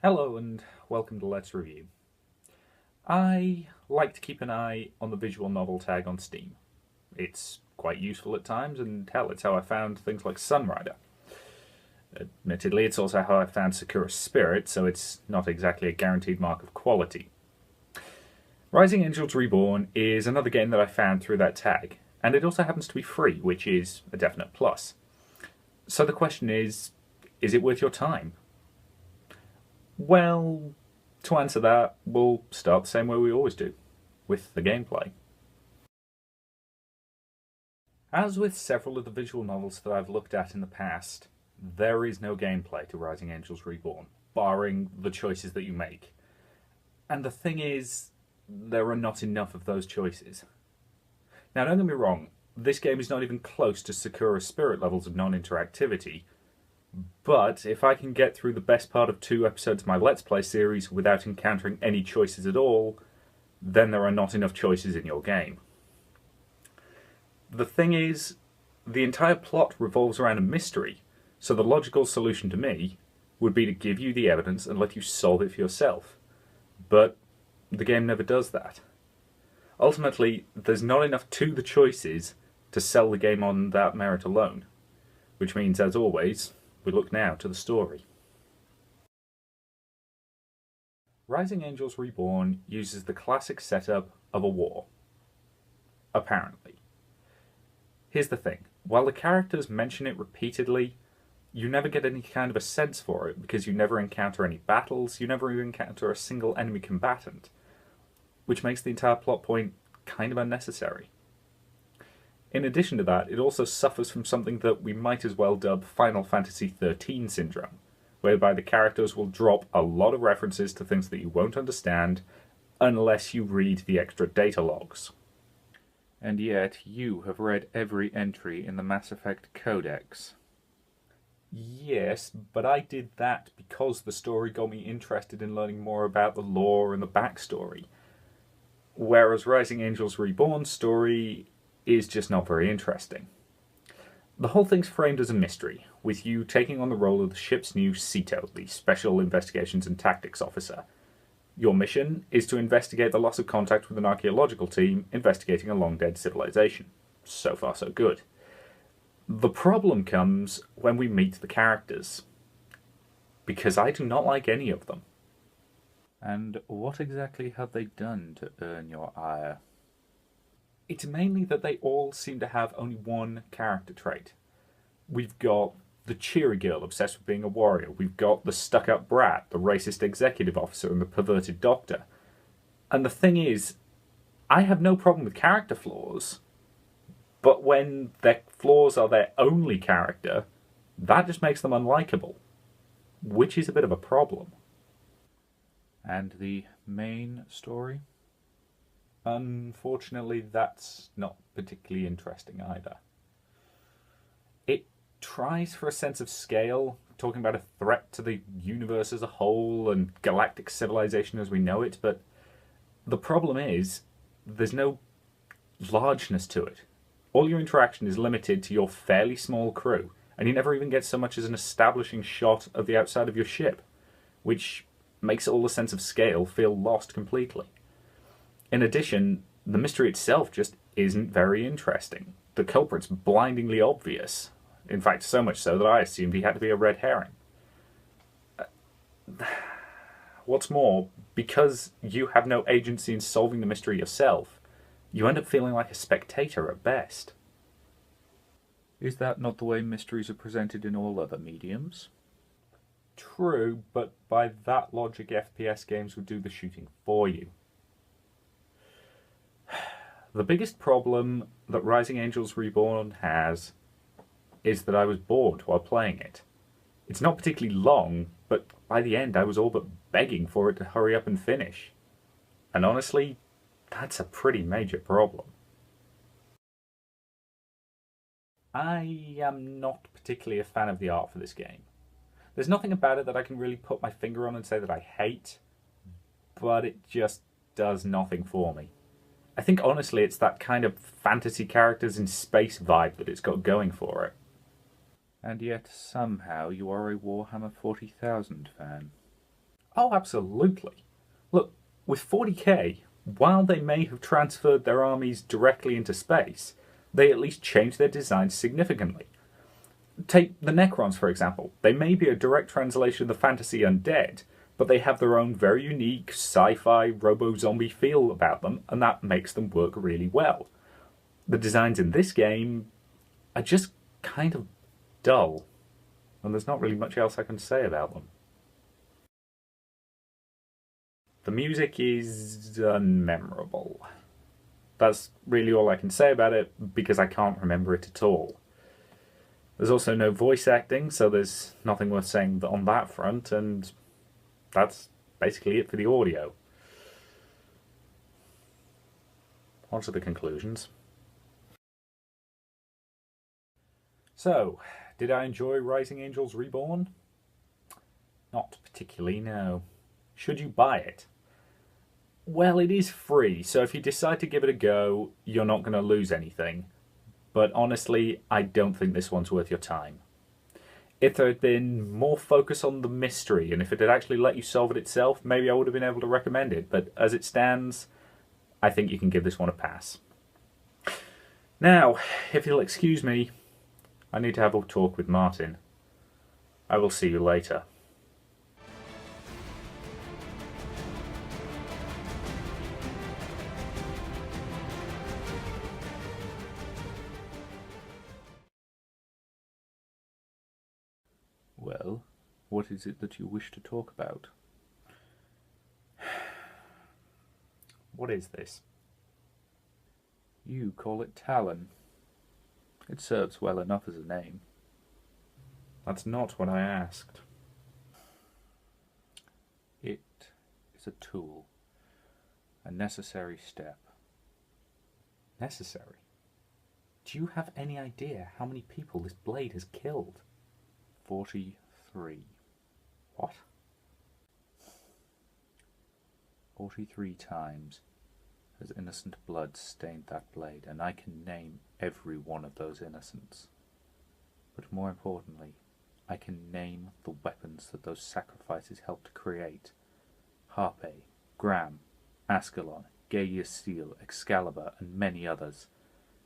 Hello and welcome to Let's Review. I like to keep an eye on the visual novel tag on Steam. It's quite useful at times, and hell, it's how I found things like Sunrider. Admittedly, it's also how I found Sakura Spirit, so it's not exactly a guaranteed mark of quality. Rising Angels Reborn is another game that I found through that tag, and it also happens to be free, which is a definite plus. So the question is it worth your time? Well, to answer that, we'll start the same way we always do, with the gameplay. As with several of the visual novels that I've looked at in the past, there is no gameplay to Rising Angels Reborn, barring the choices that you make. And the thing is, there are not enough of those choices. Now, don't get me wrong, this game is not even close to Sakura Spirit levels of non-interactivity, but if I can get through the best part of 2 episodes of my Let's Play series without encountering any choices at all, then there are not enough choices in your game. The thing is, the entire plot revolves around a mystery, so the logical solution to me would be to give you the evidence and let you solve it for yourself. But the game never does that. Ultimately, there's not enough to the choices to sell the game on that merit alone, which means, as always, we look now to the story. Rising Angels Reborn uses the classic setup of a war. Apparently. Here's the thing. While the characters mention it repeatedly, you never get any kind of a sense for it because you never encounter any battles, you never even encounter a single enemy combatant, which makes the entire plot point kind of unnecessary. In addition to that, it also suffers from something that we might as well dub Final Fantasy XIII syndrome, whereby the characters will drop a lot of references to things that you won't understand unless you read the extra data logs. And yet, you have read every entry in the Mass Effect Codex. Yes, but I did that because the story got me interested in learning more about the lore and the backstory. Whereas Rising Angels Reborn's story is just not very interesting. The whole thing's framed as a mystery, with you taking on the role of the ship's new CETO, the Special Investigations and Tactics Officer. Your mission is to investigate the loss of contact with an archaeological team investigating a long-dead civilization. So far, so good. The problem comes when we meet the characters, because I do not like any of them. And what exactly have they done to earn your ire? It's mainly that they all seem to have only one character trait. We've got the cheery girl obsessed with being a warrior. We've got the stuck-up brat, the racist executive officer, and the perverted doctor. And the thing is, I have no problem with character flaws, but when their flaws are their only character, that just makes them unlikable, which is a bit of a problem. And the main story? Unfortunately, that's not particularly interesting either. It tries for a sense of scale, talking about a threat to the universe as a whole and galactic civilization as we know it, but the problem is, there's no largeness to it. All your interaction is limited to your fairly small crew, and you never even get so much as an establishing shot of the outside of your ship, which makes all the sense of scale feel lost completely. In addition, the mystery itself just isn't very interesting. The culprit's blindingly obvious. In fact, so much so that I assumed he had to be a red herring. What's more, because you have no agency in solving the mystery yourself, you end up feeling like a spectator at best. Is that not the way mysteries are presented in all other mediums? True, but by that logic, FPS games would do the shooting for you. The biggest problem that Rising Angels Reborn has is that I was bored while playing it. It's not particularly long, but by the end I was all but begging for it to hurry up and finish. And honestly, that's a pretty major problem. I am not particularly a fan of the art for this game. There's nothing about it that I can really put my finger on and say that I hate, but it just does nothing for me. I think honestly it's that kind of fantasy characters in space vibe that it's got going for it. And yet somehow you are a Warhammer 40,000 fan. Oh, absolutely. Look, with 40k, while they may have transferred their armies directly into space, they at least changed their designs significantly. Take the Necrons, for example. They may be a direct translation of the fantasy undead, but they have their own very unique sci-fi robo-zombie feel about them, and that makes them work really well. The designs in this game are just kind of dull, and there's not really much else I can say about them. The music is unmemorable. That's really all I can say about it, because I can't remember it at all. There's also no voice acting, so there's nothing worth saying on that front, and that's basically it for the audio. On to the conclusions. So, did I enjoy Rising Angels Reborn? Not particularly, no. Should you buy it? Well, it is free, so if you decide to give it a go, you're not going to lose anything. But honestly, I don't think this one's worth your time. If there had been more focus on the mystery, and if it had actually let you solve it itself, maybe I would have been able to recommend it. But as it stands, I think you can give this one a pass. Now, if you'll excuse me, I need to have a talk with Martin. I will see you later. Well, what is it that you wish to talk about? What is this? You call it Talon. It serves well enough as a name. That's not what I asked. It is a tool. A necessary step. Necessary? Do you have any idea how many people this blade has killed? 43. What? 43 times has innocent blood stained that blade, and I can name every one of those innocents. But more importantly, I can name the weapons that those sacrifices helped create. Harpe, Gram, Ascalon, Gaia Steel, Excalibur, and many others.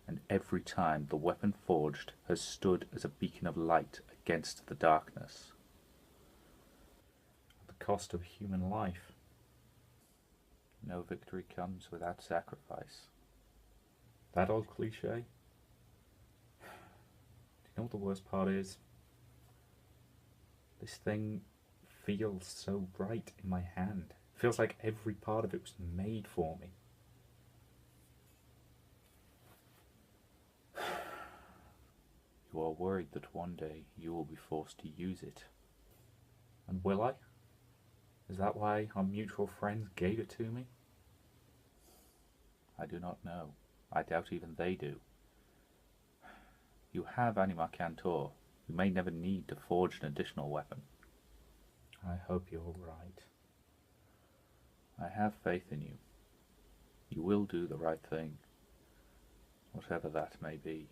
And every time the weapon forged has stood as a beacon of light against the darkness. At the cost of human life. No victory comes without sacrifice. That old cliche? Do you know what the worst part is? This thing feels so right in my hand. It feels like every part of it was made for me. You are worried that one day you will be forced to use it. And will I? Is that why our mutual friends gave it to me? I do not know. I doubt even they do. You have Anima Cantor. You may never need to forge an additional weapon. I hope you're right. I have faith in you. You will do the right thing, whatever that may be.